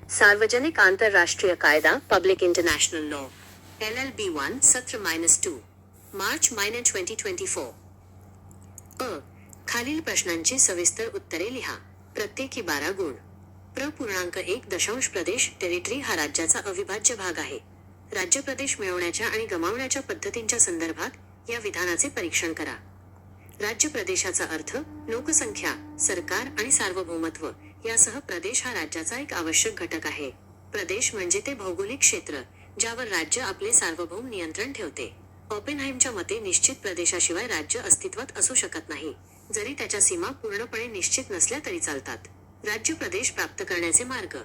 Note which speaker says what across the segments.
Speaker 1: सार्वजनिक आंतरराष्ट्रीय कायदा पब्लिक इंटरनॅशनल लॉ LLB 1 सत्र -2 मार्च 2024 खालील प्रश्नांची सविस्तर उत्तरे लिहा. प्रत्येकी 12 गुण. .1 प्रदेश टेरिटरी हा राज्याचा अविभाज्य भाग आहे. राज्य प्रदेश मिळवण्याच्या आणि गमावण्याच्या पद्धतींच्या संदर्भात या विधानाचे परीक्षण करा. राज्य प्रदेशाचा अर्थ लोकसंख्या, सरकार आणि सार्वभौमत्व यासह प्रदेश हा राज्याचा एक आवश्यक घटक आहे. प्रदेश म्हणजे ते भौगोलिक क्षेत्र ज्यावर राज्य आपले सार्वभौम नियंत्रण ठेवते. ओपेनहाइमच्या मते निश्चित प्रदेशाशिवाय राज्य अस्तित्वात असू शकत नाही, जरी त्याच्या सीमा पूर्णपणे निश्चित नसल्या तरी चालतात. राज्य प्रदेश प्राप्त करण्याचे मार्ग.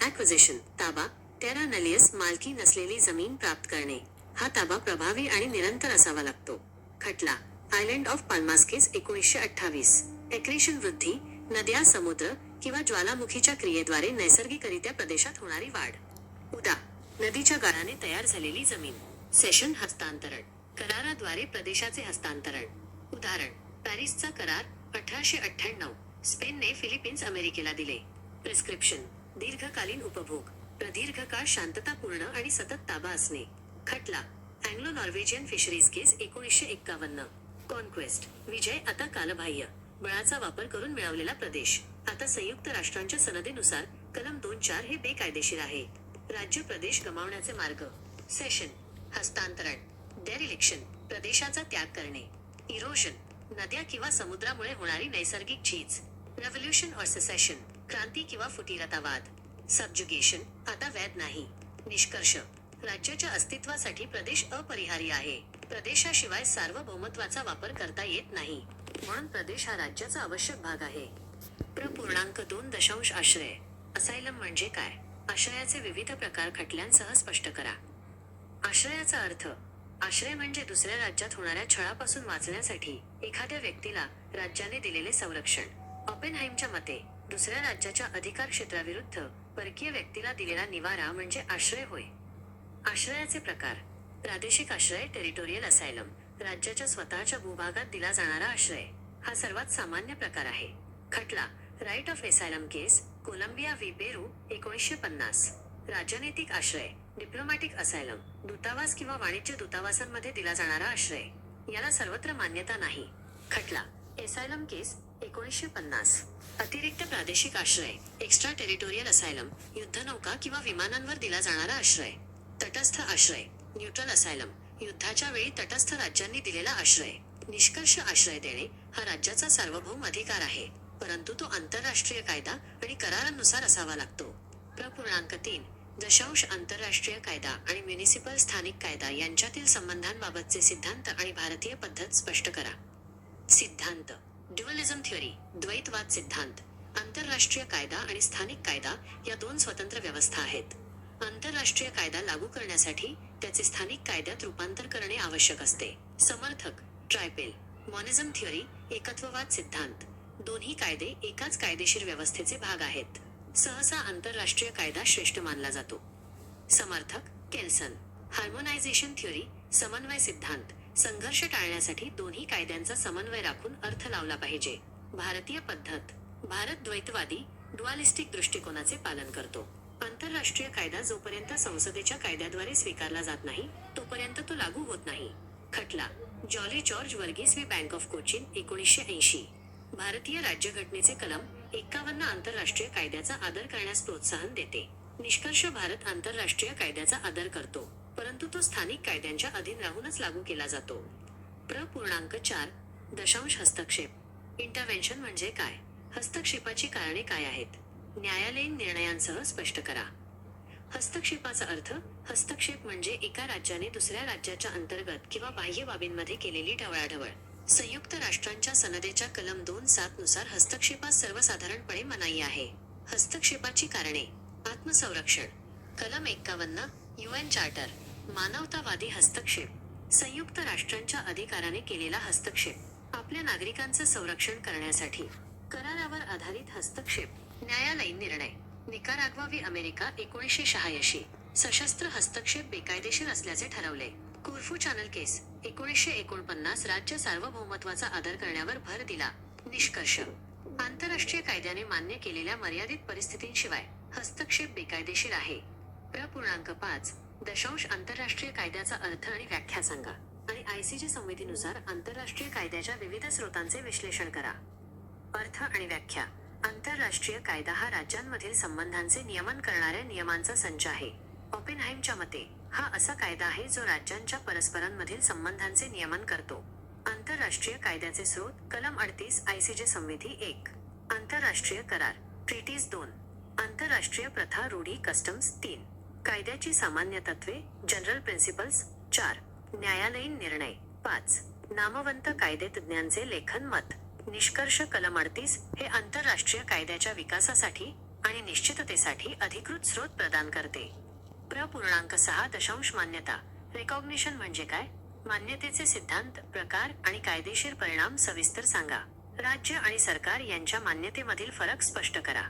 Speaker 1: ॲक्विजिशन ताबा, टेरा नलियस मालकी नसलेली जमीन प्राप्त करणे. हा ताबा प्रभावी आणि निरंतर असावा लागतो. खटला. Island of पाल्मास्केस 1928. एक्रेशन वृद्धी, नद्या, समुद्र किंवा ज्वालामुखीच्या क्रियेद्वारे नैसर्गिकरित्या प्रदेशात होणारी वाढ. उदा. नदीच्या गाळाने तयार झालेली जमीन. सेशन हस्तांतरण, कराराद्वारे प्रदेशाचे हस्तांतरण. उदाहरण. पॅरिसचा करार 1898. स्पेनने फिलिपिन्स अमेरिकेला दिले. प्रिस्क्रिप्शन, दीर्घकालीन उपभोग, प्रदीर्घ काळ शांततापूर्ण आणि सतत ताबा असणे. खटला. अँग्लो नॉर्वेजियन फिशरीज केस 1951. कॉन्क्वेस्ट, विजय आता कालबाह्य बळाचा वापर करून मिळवलेला प्रदेश. आता संयुक्त राष्ट्रांच्या सनदेनुसार कलम 2(4) हे बेकायदेशीर आहे. राज्य प्रदेश गमावण्याचे मार्ग. सेशन, हस्तांतरण. डेरिलिक्शन, प्रदेशाचा त्याग करणे. इरोजन, नद्या किंवा समुद्रामुळे होणारी नैसर्गिक झीज. रेव्होल्यूशन ऑर सेसेशन, क्रांती किंवा फुटीरतावाद. सबज्युगेशन, आता वैध नाही. निष्कर्ष. राज्याच्या अस्तित्वासाठी प्रदेश अपरिहार्य आहे. प्रदेशाशिवाय सार्वभौमत्वाचा वापर करता येत नाही, म्हणून प्रदेश हा राज्याचा आवश्यक भाग आहे. .2 आश्रय. असायलम म्हणजे काय? आश्रयाचे विविध प्रकार खटल्यांसह स्पष्ट करा. आश्रयाचा अर्थ. आश्रय म्हणजे दुसऱ्या राज्यात होणाऱ्या छळापासून वाचण्यासाठी एखाद्या व्यक्तीला राज्याने दिलेले संरक्षण. ओपेनहाइमच्या मते दुसऱ्या राज्याच्या अधिकार क्षेत्राविरुद्ध परकीय व्यक्तीला दिलेला निवारा म्हणजे आश्रय होय. आश्रयाचे प्रकार. प्रादेशिक आश्रय टेरिटोरियल असायलम, राज्याच्या स्वतःच्या भूभागात दिला जाणारा आश्रय. हा सर्वात सामान्य प्रकार आहे. खटला. Right of asylum case, Colombia v Peru 1950. राजनैतिक आश्रय, डिप्लोमॅटिक असायलम, दूतावास किंवा वाणिज्य दूतावासांमध्ये दिला जाणारा आश्रय. याला सर्वत्र मान्यता नाही. खटला. एसायलम केस 1950. अतिरिक्त प्रादेशिक आश्रय, एक्स्ट्रा टेरिटोरियल असायलम, युद्धनौका किंवा विमानांवर दिला जाणारा आश्रय. तटस्थ आश्रय, न्यूट्रल असायलम, युद्धाच्या वेळी तटस्थ राज्यांनी दिलेला आश्रय. निष्कर्ष आश्रय देणे हा राज्याचा सार्वभौम अधिकार आहे, परंतु तो आंतरराष्ट्रीय कायदा आणि करारांनुसार असावा लागतो. .3 आंतरराष्ट्रीय कायदा आणि म्युनिसिपल स्थानिक कायदा यांच्यातील संबंधांबाबतचे सिद्धांत आणि भारतीय पद्धत स्पष्ट करा. सिद्धांत. ड्युअलिझम थिअरी, द्वैतवाद सिद्धांत. आंतरराष्ट्रीय कायदा आणि स्थानिक कायदा या दोन स्वतंत्र व्यवस्था आहेत. आंतरराष्ट्रीय कायदा लागू करण्यासाठी त्याचे स्थानिक कायद्यात रूपांतर करणे आवश्यक असते. समर्थक. ट्रायपेल. मॉनिझम थिअरी, एकत्ववाद सिद्धांत. दोन्ही कायदे एकाच कायदेशीर व्यवस्थेचे भाग आहेत. सहसा आंतरराष्ट्रीय कायदा श्रेष्ठ मानला जातो. समर्थक. केल्सन. हार्मोनायझेशन थिअरी, समन्वय सिद्धांत. संघर्ष टाळण्यासाठी दोन्ही कायद्यांचा समन्वय राखून अर्थ लावला पाहिजे. भारतीय पद्धत. भारत द्वैतवादी, डुआलिस्टिक दृष्टिकोनाचे पालन करतो. आंतरराष्ट्रीय कायदा जोपर्यंत संसदेच्या कायद्याद्वारे स्वीकारला जात नाही तोपर्यंत तो लागू होत नाही. खटला. Jolly George Varghese v bank of Cochin 1980. भारतीय राज्यघटनेचे कलम 51 आंतरराष्ट्रीय कायद्याचा आदर करण्यास प्रोत्साहन देते. निष्कर्ष. भारत आंतरराष्ट्रीय कायद्याचा आदर करतो, परंतु तो स्थानिक कायद्यांच्या अधीन राहूनच लागू केला जातो. .4 हस्तक्षेप. इंटरव्हेन्शन म्हणजे काय? हस्तक्षेपाची कारणे काय आहेत? न्यायालयीन निर्णयांसह स्पष्ट करा. हस्तक्षेपाचा अर्थ. हस्तक्षेप म्हणजे एका राज्याने दुसऱ्या राज्याच्या अंतर्गत किंवा बाह्य बाबींमध्ये केलेली ढवळाढवळ. संयुक्त राष्ट्रांच्या सनदेच्या कलम 2(7) नुसार हस्तक्षेपास सर्वसाधारणपणे मनाई आहे. हस्तक्षेपाची कारणे. आत्मसंरक्षण. कलम 51 UN चार्टर. मानवतावादी हस्तक्षेप. संयुक्त राष्ट्रांच्या अधिकाराने केलेला हस्तक्षेप. आपल्या नागरिकांचं संरक्षण करण्यासाठी. करारावर आधारित हस्तक्षेप. न्यायालयीन निर्णय. Nicaragua V America 1986. सशस्त्र हस्तक्षेप बेकायदेशीर असल्याचे ठरवले. कुर्फू चॅनल केस 1949. राज्य सार्वभौमत्वाचा आदर करण्यावर भर दिला. निष्कर्ष. आंतरराष्ट्रीय कायद्याने मान्य केलेल्या मर्यादित परिस्थितींशिवाय हस्तक्षेप बेकायदेशीर आहे. प्र. 5 दशांश आंतरराष्ट्रीय कायद्याचा अर्थ आणि व्याख्या सांगा आणि आयसीजे संविधीनुसार आंतरराष्ट्रीय कायद्याच्या विविध स्रोतांचे विश्लेषण करा. अर्थ आणि व्याख्या. आंतरराष्ट्रीय कायदा हा राज्यांमधील संबंधांचे नियमन करणाऱ्या नियमांचा संच आहे. ऑपेनहाइमच्या मते हा असा कायदा आहे जो राज्यांच्या परस्परांमधील संबंधांचे नियमन करतो. आंतरराष्ट्रीय कायद्याचे स्रोत. कलम 38 आयसीजे संविधी 1. आंतरराष्ट्रीय करार ट्रीटीज 2. आंतरराष्ट्रीय प्रथा रूढी कस्टम्स 3. कायद्याची सामान्य तत्त्वे जनरल प्रिन्सिपल्स 4. न्यायालयीन निर्णय 5. नामवंत कायदेतज्ञांचे लेखन मत. निष्कर्ष. कलम 38 हे आंतरराष्ट्रीय कायद्याच्या विकासासाठी आणि निश्चिततेसाठी अधिकृत स्रोत प्रदान करते. प्र. 6 दशांश मान्यता. रेकॉग्निशन म्हणजे काय? मान्यतेचे सिद्धांत, प्रकार आणि कायदेशीर परिणाम सविस्तर सांगा. राज्य आणि सरकार यांच्या मान्यतेमधील फरक स्पष्ट करा.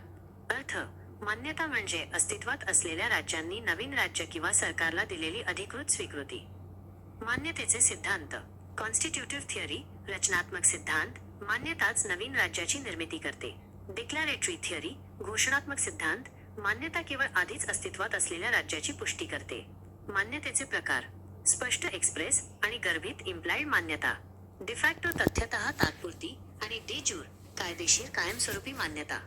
Speaker 1: अर्थ. मान्यता म्हणजे अस्तित्वात असलेल्या राज्यांनी नवीन राज्य किंवा सरकारला दिलेली अधिकृत स्वीकृती. मान्यतेचे सिद्धांत. कॉन्स्टिट्यूटिव्ह थिअरी रचनात्मक सिद्धांत. मान्यताच नवीन राज्याची निर्मिती करते. डिक्लॅरेटरी थिअरी घोषणात्मक सिद्धांत. मान्यता केवळ आधीच अस्तित्वात असलेल्या राज्याची पुष्टी करते. मान्यतेचे प्रकार. स्पष्ट एक्सप्रेस आणि गर्भित इम्प्लाइड मान्यता. डिफॅक्टो तथ्यतः तात्पुरती आणि de jure कायदेशीर कायमस्वरूपी मान्यता.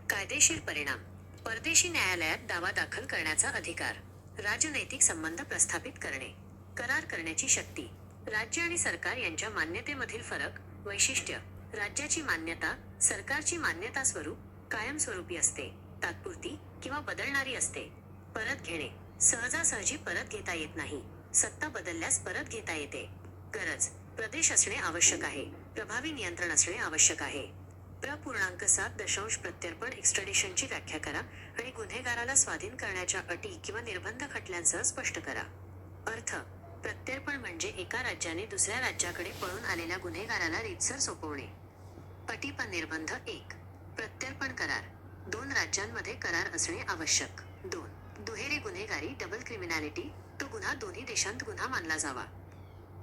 Speaker 1: कायदेशीर परिणाम. परदेशी न्यायालयात दावा दाखल करण्याचा अधिकार. राजनैतिक संबंध प्रस्थापित करणे. करार करण्याची शक्ती. राज्य आणि सरकार यांच्या मान्यतेमधील फरक. वैशिष्ट्य. राज्याची मान्यता, सरकारची मान्यता स्वरूप कायमस्वरूपी असते, तात्पुरती किंवा बदलणारी असते. परत घेणे. सहजासहजी परत घेता येत नाही. सत्ता बदलल्यास परत घेता येते. गरज. प्रदेश असणे आवश्यक आहे. प्रभावी नियंत्रण असणे आवश्यक आहे. प्र. 7 दशांश प्रत्यर्पण एक्स्ट्रॅडिशनची व्याख्या करा आणि गुन्हेगाराला स्वाधीन करण्याच्या अटी किंवा निर्बंध खटल्यांसह स्पष्ट करा. अर्थ. प्रत्यर्पण म्हणजे एका राज्याने दुसऱ्या राज्याकडे पळून आलेल्या गुन्हेगाराला रीतसर सोपवणे. अटी व निर्बंध. 1. प्रत्यर्पण करार. 2 राज्यांमध्ये करार असणे आवश्यक. 2. दुहेरी गुन्हेगारी डबल क्रिमिनॅलिटी. तो गुन्हा दोन्ही देशांत गुन्हा मानला जावा.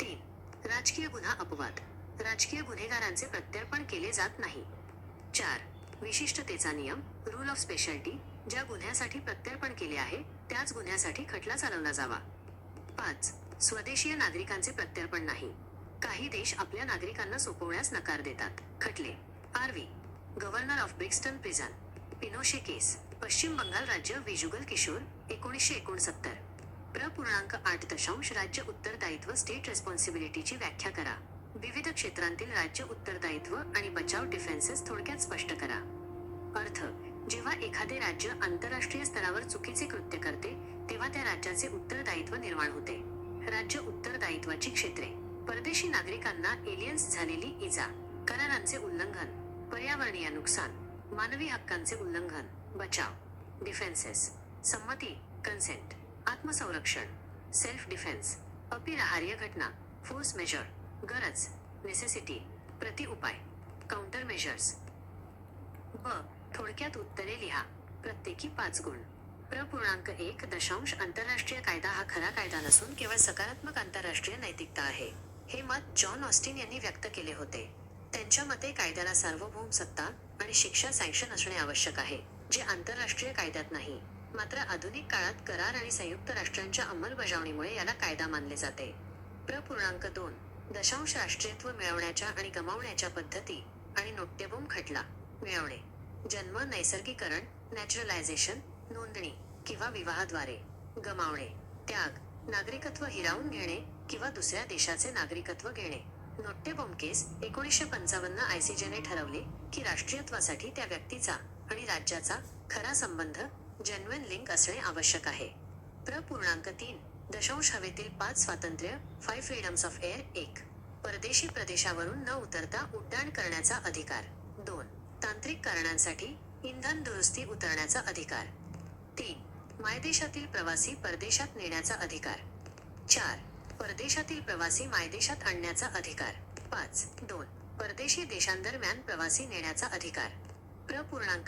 Speaker 1: 3. राजकीय गुन्हा अपवाद. राजकीय गुन्हेगारांचे प्रत्यर्पण केले जात नाही. 4. विशिष्टतेचा नियम रूल ऑफ स्पेशालिटी. ज्या गुन्ह्यासाठी प्रत्यर्पण केले आहे त्याच गुन्ह्यासाठी खटला चालवला जावा. 5. स्वदेशीय नागरिकांचे प्रत्यर्पण नाही. काही देश आपल्या नागरिकांना सोपवण्यास नकार देतात. खटले. R v. Governor of Brixton prison. Pinochet case. Paschim Bangal राज्य विजुगल किशोर 1969. प्र. 8 दशांश राज्य उत्तरदायित्व स्टेट रेस्पॉन्सिबिलिटीची व्याख्या करा. विविध क्षेत्रांतील राज्य उत्तरदायित्व आणि बचाव डिफेन्सेस थोडक्यात स्पष्ट करा. अर्थ. जेव्हा एखादे राज्य आंतरराष्ट्रीय स्तरावर चुकीचे कृत्य करते तेव्हा त्या राज्याचे उत्तरदायित्व निर्माण होते. राज्य उत्तरदायित्वाची क्षेत्रे. परदेशी नागरिकांना एलियन्स झालेली इजा, करारांचे उल्लंघन, पर्यावरणीय नुकसान, मानवी हक्कांचे उल्लंघन, बचाव. डिफेन्सेस. संमती कन्सेंट. आत्मसंरक्षण self defence. अपरिहार्य घटना फोर्स मेजर. गरज नेसेसिटी. प्रतिउपाय काउंटर मेजर्स. ब. थोडक्यात उत्तरे लिहा. प्रत्येकी 5 गुण. प्र. 1 दशांश आंतरराष्ट्रीय कायदा हा खरा कायदा नसून केवळ सकारात्मक आंतरराष्ट्रीय नैतिकता आहे. हे मत जॉन ऑस्टिन यांनी व्यक्त केले होते. त्यांच्या मते कायद्याला सार्वभौम सत्ता आणि शिक्षा सँक्शन असणे आवश्यक आहे, जे आंतरराष्ट्रीय कायद्यात नाही. मात्र आधुनिक काळात करार आणि संयुक्त राष्ट्रांच्या अंमलबजावणीमुळे याला कायदा मानले जाते. प्र. 2 दशांश राष्ट्रीयत्व मिळवण्याच्या आणि गमावण्याच्या पद्धती आणि नोट्यबोम खटला. मिळवणे. जन्म, नैसर्गीकरण, नॅचरलायझेशन, नोंदणी किंवा विवाहाद्वारे. गमावणे. त्याग, नागरिकत्व हिरावून घेणे किंवा दुसऱ्या देशाचे नागरिकत्व घेणे. नोट्यबोम केस 1955 आयसीजेने ठरवले की राष्ट्रीयत्वासाठी त्या व्यक्तीचा आणि राज्याचा खरा संबंध जेन्युइन लिंक असणे आवश्यक आहे. प्र. 3 दशांश हवेतील 5 स्वातंत्र्य 5 फ्रीडम्स ऑफ एअर. 1. परदेशी प्रदेशावरून न उतरता उड्डाण करण्याचा अधिकार. 2. तांत्रिक कारणांसाठी इंधन दुरुस्ती उतरण्याचा अधिकार. 3. मायदेशातील प्रवासी परदेशात नेण्याचा अधिकार. 4. परदेशातील प्रवासी मायदेशात आणण्याचा अधिकार. 5. 2. परदेशी देशांदरम्यान प्रवासी नेण्याचा अधिकार. प्र.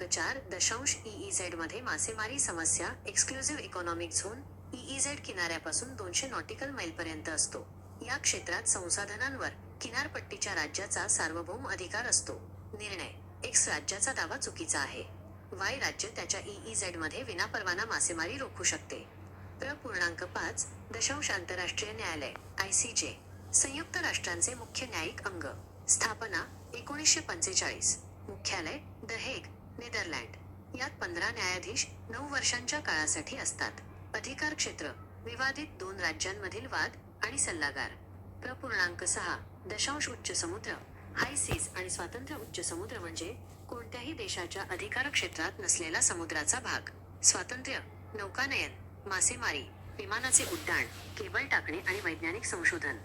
Speaker 1: 4 दशांश EEZ मध्ये मासेमारी समस्या एक्सक्लुझिव्ह इकॉनॉमिक झोन EEZ किनाऱ्यापासून 200 नॉटिकल मैलपर्यंत असतो. या क्षेत्रात संसाधनांवर किनारपट्टीच्या राज्याचा सार्वभौम अधिकार असतो. निर्णय. X राज्याचा दावा चुकीचा आहे. वाय राज्य त्याच्या EEZ मध्ये विनापरवाना मासेमारी रोखू शकते. 5. आंतरराष्ट्रीय न्यायालय ICJ संयुक्त राष्ट्रांचे मुख्य न्यायिक अंग. स्थापना 1945. मुख्यालय द हेग, नेदरलँड. यात 15 न्यायाधीश 9 वर्षांच्या काळासाठी असतात. अधिकार क्षेत्र विवादित 2 राज्यांमधील वाद आणि सल्लागार. 6. उच्च समुद्र हाय सीज आणि स्वातंत्र्य. उच्च समुद्र म्हणजे कोणत्याही देशाच्या अधिकार क्षेत्रात नसलेला समुद्राचा भाग. स्वातंत्र्य नौकानयन, मासेमारी, विमानाचे उड्डाण, केबल टाकणे आणि वैज्ञानिक संशोधन.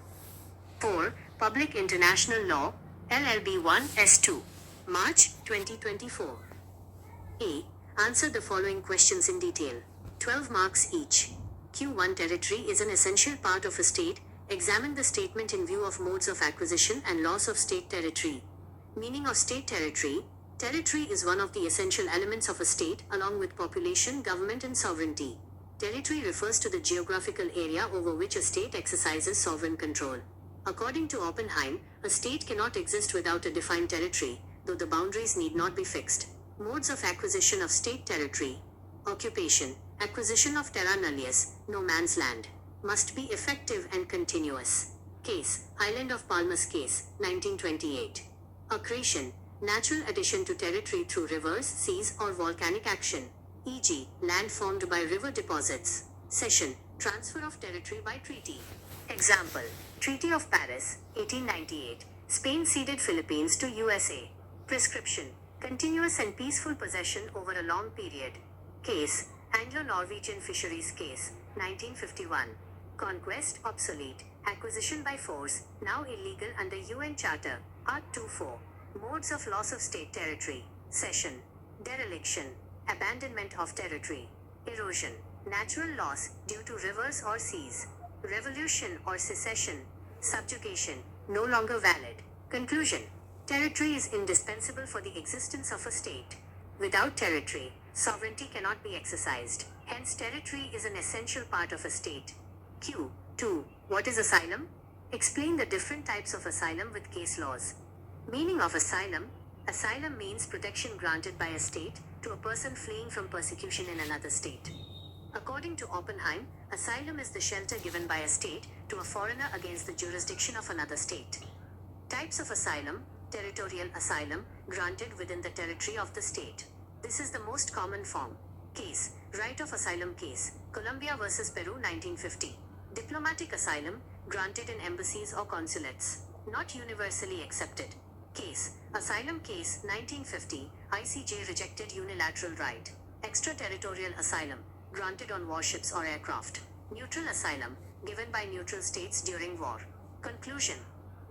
Speaker 1: 4. Public international law LLB 1S2 March 2024. A. Answer the following questions in detail. 12 marks each. Q1 Territory is an essential part of a state. Examine the statement in view of modes of acquisition and loss of state territory. Meaning of state territory. Territory is one of the essential elements of a state, along with population, government and sovereignty. Territory refers to the geographical area over which a state exercises sovereign control. According to Oppenheim, a state cannot exist without a defined territory, though the boundaries need not be fixed. Modes of acquisition of state territory. Occupation. Acquisition of terra nullius, no man's land. Must be effective and continuous. Case. Island of Palmas Case, 1928. Accretion. Natural addition to territory through rivers, seas, or volcanic action. E.g., land formed by river deposits. Cession. Transfer of territory by treaty. Example. Treaty of Paris, 1898. Spain ceded Philippines to USA. Prescription. Continuous and peaceful possession over a long period. Case. Anglo-Norwegian Fisheries Case, 1951. Conquest, obsolete. Acquisition by force, now illegal under UN Charter, Art 2.4. Modes of loss of state territory. Cession. Dereliction. Abandonment of territory. Erosion. Natural loss, due to rivers or seas. Revolution or secession. Subjugation. No longer valid. Conclusion. Territory is indispensable for the existence of a state. Without territory, sovereignty cannot be exercised. Hence, territory is an essential part of a state. Q2. What is asylum? Explain the different types of asylum with case laws. Meaning of asylum. Asylum means protection granted by a state to a person fleeing from persecution in another state. According to Oppenheim, asylum is the shelter given by a state to a foreigner against the jurisdiction of another state. Types of asylum. Territorial asylum, granted within the territory of the state. This is the most common form. Case. Right of asylum case. Colombia vs. Peru, 1950. Diplomatic asylum, granted in embassies or consulates. Not universally accepted. Case. Asylum case, 1950. ICJ rejected unilateral right. Extraterritorial asylum, granted on warships or aircraft. Neutral asylum, given by neutral states during war. Conclusion.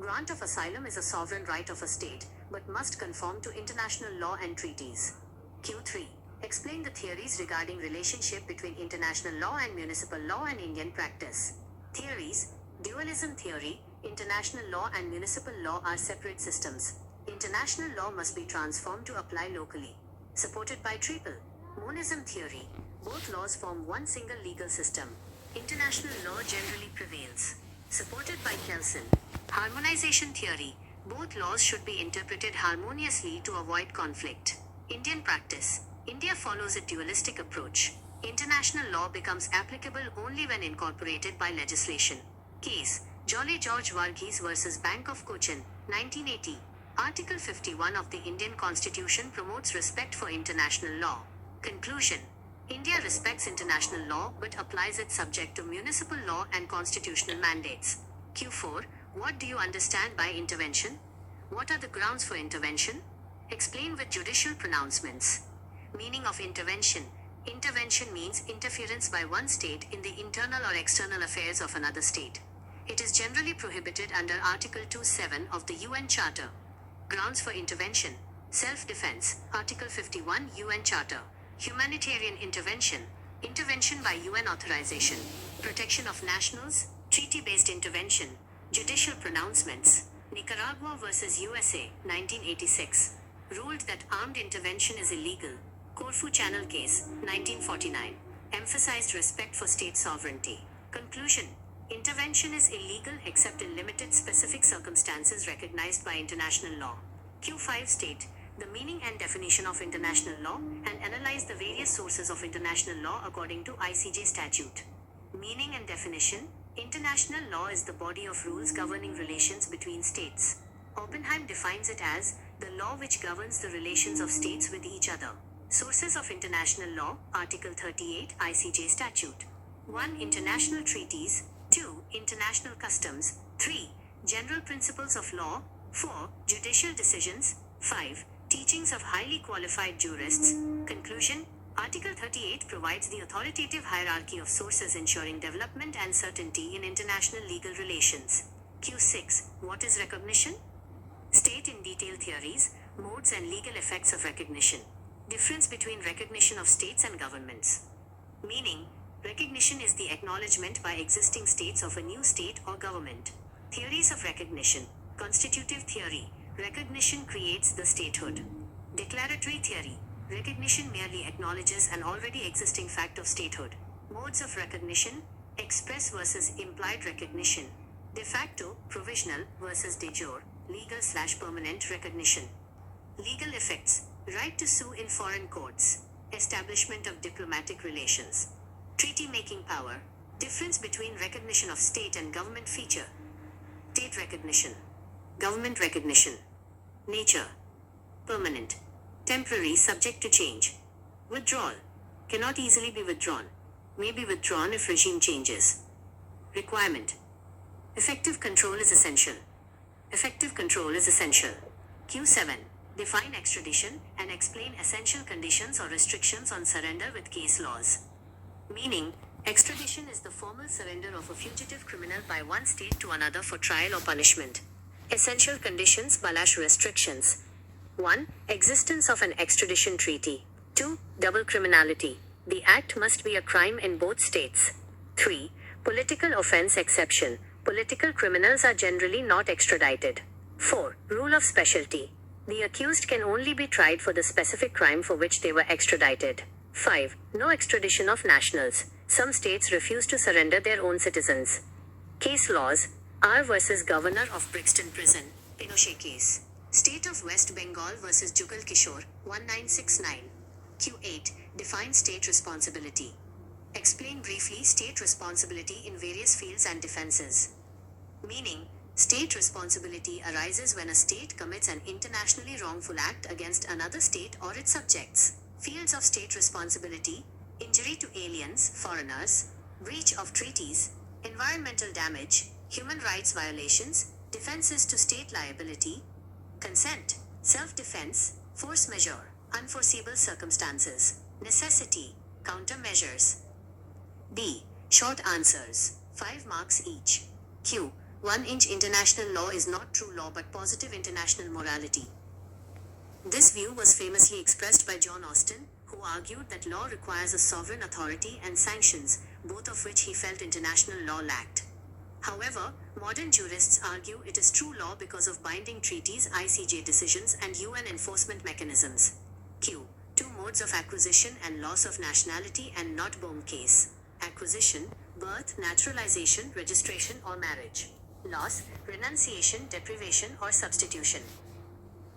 Speaker 1: Grant of asylum is a sovereign right of a state, but must conform to international law and treaties. Q3. Explain the theories regarding relationship between international law and municipal law and Indian practice. Theories. Dualism theory. International law and municipal law are separate systems. International law must be transformed to apply locally. Supported by triple. Monism theory. Both laws form one single legal system. International law generally prevails. Supported by Kelsen. Harmonization theory. Both laws should be interpreted harmoniously to avoid conflict. Indian practice. India follows a dualistic approach. International law becomes applicable only when incorporated by legislation. Case. Jolly George Varghese vs. Bank of Cochin, 1980. Article 51 of the Indian Constitution promotes respect for international law. Conclusion. India respects international law but applies it subject to municipal law and constitutional mandates. Q4. What do you understand by intervention? What are the grounds for intervention? Explain with judicial pronouncements. Meaning of intervention. Intervention means interference by one state in the internal or external affairs of another state. It is generally prohibited under Article 2.7 of the UN Charter. Grounds for intervention. Self-defense, Article 51 UN Charter. Humanitarian intervention, intervention by UN authorization. Protection of nationals, treaty-based intervention. Judicial pronouncements. Nicaragua vs. USA, 1986. Ruled that armed intervention is illegal. Corfu Channel Case, 1949. Emphasized respect for state sovereignty. Conclusion. Intervention is illegal except in limited specific circumstances recognized by international law. Q5 State. the meaning and definition of international law, and analyze the various sources of international law according to ICJ statute. Meaning and definition. International law is the body of rules governing relations between states. Oppenheim defines it as the law which governs the relations of states with each other. Sources of international law, Article 38 ICJ statute. 1. International treaties. 2. International customs. 3. General principles of law. 4. Judicial decisions. 5. Teachings of highly qualified jurists. Conclusion. Article 38 provides the authoritative hierarchy of sources ensuring development and certainty in international legal relations. Q6. What is recognition? State in detail theories, modes and legal effects of recognition. Difference between recognition of states and governments. Meaning, recognition is the acknowledgement by existing states of a new state or government. Theories of recognition. Constitutive theory. Recognition creates the statehood. Declaratory theory. Recognition merely acknowledges an already existing fact of statehood. Modes of recognition. Express versus implied recognition. De facto, provisional versus de jure, legal/permanent recognition. Legal effects. Right to sue in foreign courts. Establishment of diplomatic relations. Treaty-making power. Difference between recognition of state and government feature. State recognition. Government recognition. Nature. Permanent. Temporary, subject to change. Withdrawal. Cannot easily be withdrawn. May be withdrawn if regime changes. Requirement. Effective control is essential. Effective control is essential. Q7. Define extradition and explain essential conditions or restrictions on surrender with case laws. Meaning, extradition is the formal surrender of a fugitive criminal by one state to another for trial or punishment. Essential conditions / restrictions. 1. Existence of an extradition treaty. 2. Double criminality. The act must be a crime in both states. 3. Political offense exception. Political criminals are generally not extradited. 4. Rule of specialty. The accused can only be tried for the specific crime for which they were extradited. 5. No extradition of nationals. Some states refuse to surrender their own citizens. Case laws. R versus Governor of Brixton Prison, Pinochet case. State of West Bengal versus Jugal Kishore, 1969. Q8. Define state responsibility. Explain briefly state responsibility in various fields and defenses. Meaning, state responsibility arises when a state commits an internationally wrongful act against another state or its subjects. Fields of state responsibility: injury to aliens, foreigners, breach of treaties, environmental damage, human rights violations, defenses to state liability, consent, self-defense, force majeure, unforeseeable circumstances, necessity, countermeasures. B. Short answers, 5 marks each. Q. 1-inch international law is not true law but positive international morality. This view was famously expressed by John Austin, who argued that law requires a sovereign authority and sanctions, both of which he felt international law lacked. However, modern jurists argue it is true law because of binding treaties, ICJ decisions, and UN enforcement mechanisms. Q. 2 modes of acquisition and loss of nationality and not Bohm case. Acquisition: birth, naturalization, registration, or marriage. Loss: renunciation, deprivation, or substitution.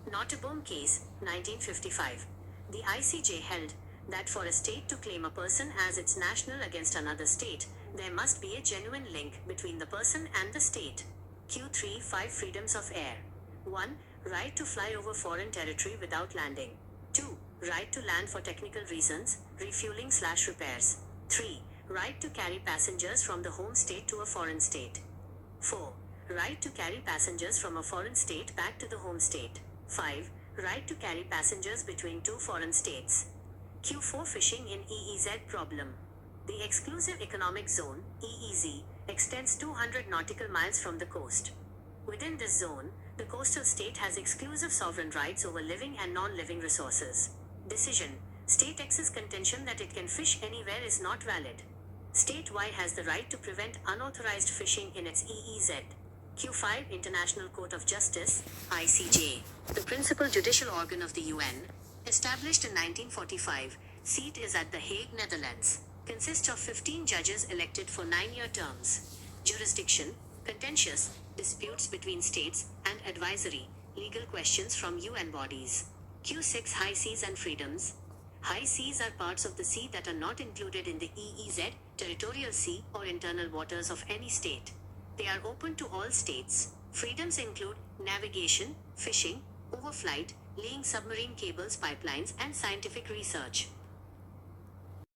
Speaker 1: Nottebohm case, 1955. The ICJ held that for a state to claim a person as its national against another state, there must be a genuine link between the person and the state. Q3 5 freedoms of air. 1. Right to fly over foreign territory without landing. 2. Right to land for technical reasons, refueling/repairs. 3. Right to carry passengers from the home state to a foreign state. 4. Right to carry passengers from a foreign state back to the home state. 5. Right to carry passengers between 2 foreign states. Q4 Fishing in EEZ problem. The Exclusive Economic Zone, EEZ, extends 200 nautical miles from the coast. Within this zone, the coastal state has exclusive sovereign rights over living and non-living resources. Decision: State X's contention that it can fish anywhere is not valid. State Y has the right to prevent unauthorized fishing in its EEZ. Q5 International Court of Justice, ICJ, the principal judicial organ of the UN, established in 1945, seat is at The Hague, Netherlands. Consists of 15 judges elected for 9-year terms. Jurisdiction: contentious, disputes between states, and advisory, legal questions from UN bodies. Q6 High seas and freedoms. High seas are parts of the sea that are not included in the EEZ, territorial sea, or internal waters of any state. They are open to all states. Freedoms include navigation, fishing, overflight, laying submarine cables, pipelines, and scientific research.